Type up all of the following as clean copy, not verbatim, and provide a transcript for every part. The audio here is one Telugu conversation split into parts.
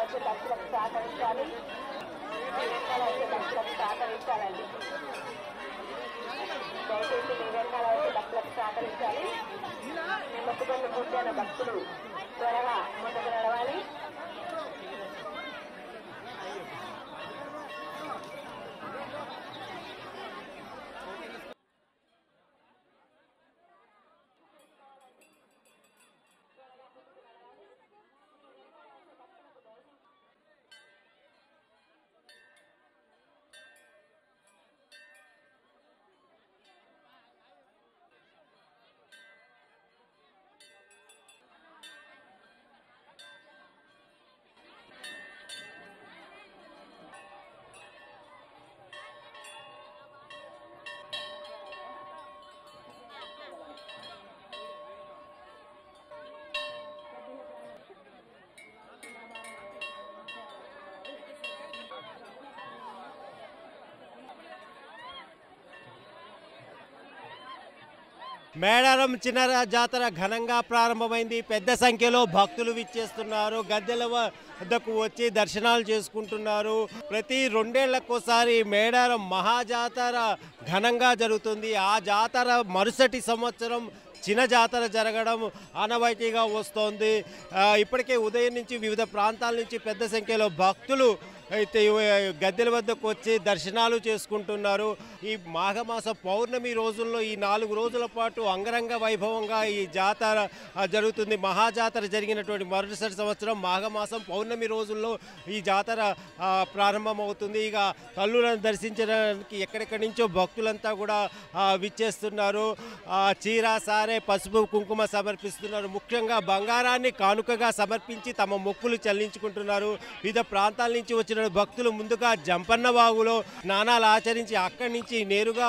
వచ్చే భక్తులకు సహకరించాలి. వెనకాల వచ్చే భక్తులకు సహకరించాలండి. దయచేసి మీ వెనకాల వచ్చే భక్తులకు సహకరించాలి. మీ మొక్కుబళ్ళు పూర్తయిన భక్తులు త్వరగా ముందుకు నడవాలి. మేడారం చిన్న జాతర ఘనంగా ప్రారంభమైంది. పెద్ద సంఖ్యలో భక్తులు విచ్చేస్తున్నారు. గద్దెల వద్దకు వచ్చి దర్శనాలు చేసుకుంటున్నారు. ప్రతి 2 ఏళ్లకోసారి మేడారం మహాజాతర ఘనంగా జరుగుతుంది. ఆ జాతర మరుసటి సంవత్సరం చిన్న జాతర జరగడం ఆనవాయితీగా వస్తోంది. ఇప్పటికే ఉదయం నుంచి వివిధ ప్రాంతాల నుంచి పెద్ద సంఖ్యలో భక్తులు అయితే గద్దెల వద్దకు వచ్చి దర్శనాలు చేసుకుంటున్నారు. ఈ మాఘమాస పౌర్ణమి రోజుల్లో ఈ 4 రోజుల పాటు అంగరంగ వైభవంగా ఈ జాతర జరుగుతుంది. మహాజాతర జరిగినటువంటి మరుసటి సంవత్సరం మాఘమాసం పౌర్ణమి రోజుల్లో ఈ జాతర ప్రారంభమవుతుంది. ఇక తల్లులను దర్శించడానికి ఎక్కడెక్కడి నుంచో భక్తులంతా కూడా విచ్చేస్తున్నారు. చీర సారే పసుపు కుంకుమ సమర్పిస్తున్నారు. ముఖ్యంగా బంగారాన్ని కానుకగా సమర్పించి తమ మొక్కులు చెల్లించుకుంటున్నారు. వివిధ ప్రాంతాల నుంచి వచ్చిన భక్తులు ముందుగా జంపన్న వాగులో స్నానాలు ఆచరించి అక్కడి నుంచి నేరుగా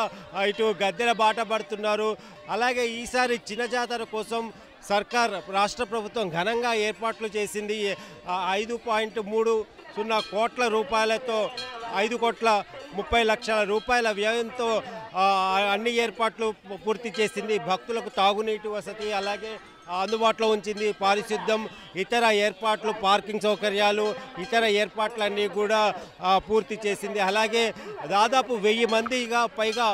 ఇటు గద్దెల బాట పడుతున్నారు. అలాగే ఈసారి చిన్న జాతర కోసం సర్కార్ రాష్ట్ర ప్రభుత్వం ఘనంగా ఏర్పాట్లు చేసింది. 5.30 కోట్ల రూపాయలతో 5,30,00,000 రూపాయల వ్యయంతో అన్ని ఏర్పాట్లు పూర్తి చేసింది. భక్తులకు తాగునీటి వసతి అలాగే అందుబాటులో ఉంచింది. పారిశుద్ధ్యం, ఇతర ఏర్పాట్లు, పార్కింగ్ సౌకర్యాలు, ఇతర ఏర్పాట్లన్నీ కూడా పూర్తి చేసింది. అలాగే దాదాపు 1000 మందిగా పైగా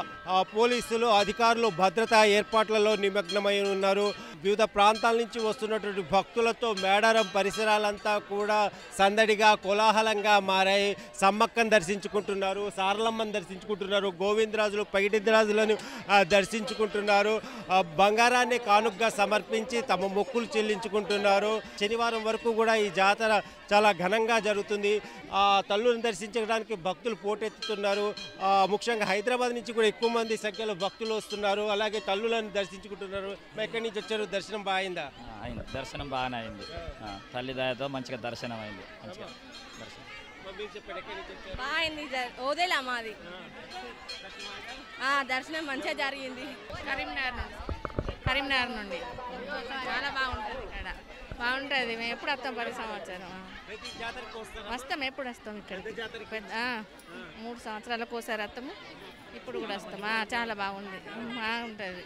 పోలీసులు అధికారులు భద్రతా ఏర్పాట్లలో నిమగ్నమై ఉన్నారు. వివిధ ప్రాంతాల నుంచి వస్తున్నటువంటి భక్తులతో మేడారం పరిసరాలంతా కూడా సందడిగా కోలాహలంగా మారాయి. సమ్మక్కను దర్శించుకుంటున్నారు, సారలమ్మను దర్శించుకుంటున్నారు, గోవిందరాజులు పగిడిద్దరాజులను దర్శించుకుంటున్నారు. బంగారాన్ని కానుకగా సమర్పించి తమ మొక్కులు చెల్లించుకుంటున్నారు. శనివారం వరకు కూడా ఈ జాతర చాలా ఘనంగా జరుగుతుంది. తల్లులను దర్శించడానికి భక్తులు పోటెత్తుతున్నారు. ముఖ్యంగా హైదరాబాద్ నుంచి కూడా ఎక్కువ మంది సంఖ్యలో భక్తులు వస్తున్నారు. అలాగే తల్లులను దర్శించుకుంటున్నారు. ఎక్కడి నుంచి వచ్చారు? దర్శనం బాగా అయింది. దర్శనం బాగానే అయింది. తల్లి దయతో మంచిగా దర్శనం అయింది. మంచిగా ఓదేలా మాది దర్శనం మంచిగా జరిగింది. కరీంనగర్ నుండి చాలా బాగుంటుంది. ఇక్కడ బాగుంటుంది. మేము ఎప్పుడు వస్తాం? 10 సంవత్సరం వస్తాం. ఎప్పుడు వస్తాం? ఇక్కడికి 3 సంవత్సరాలకు ఒకసారి వస్తాము. ఇప్పుడు కూడా వస్తాం. చాలా బాగుంది. బాగుంటుంది.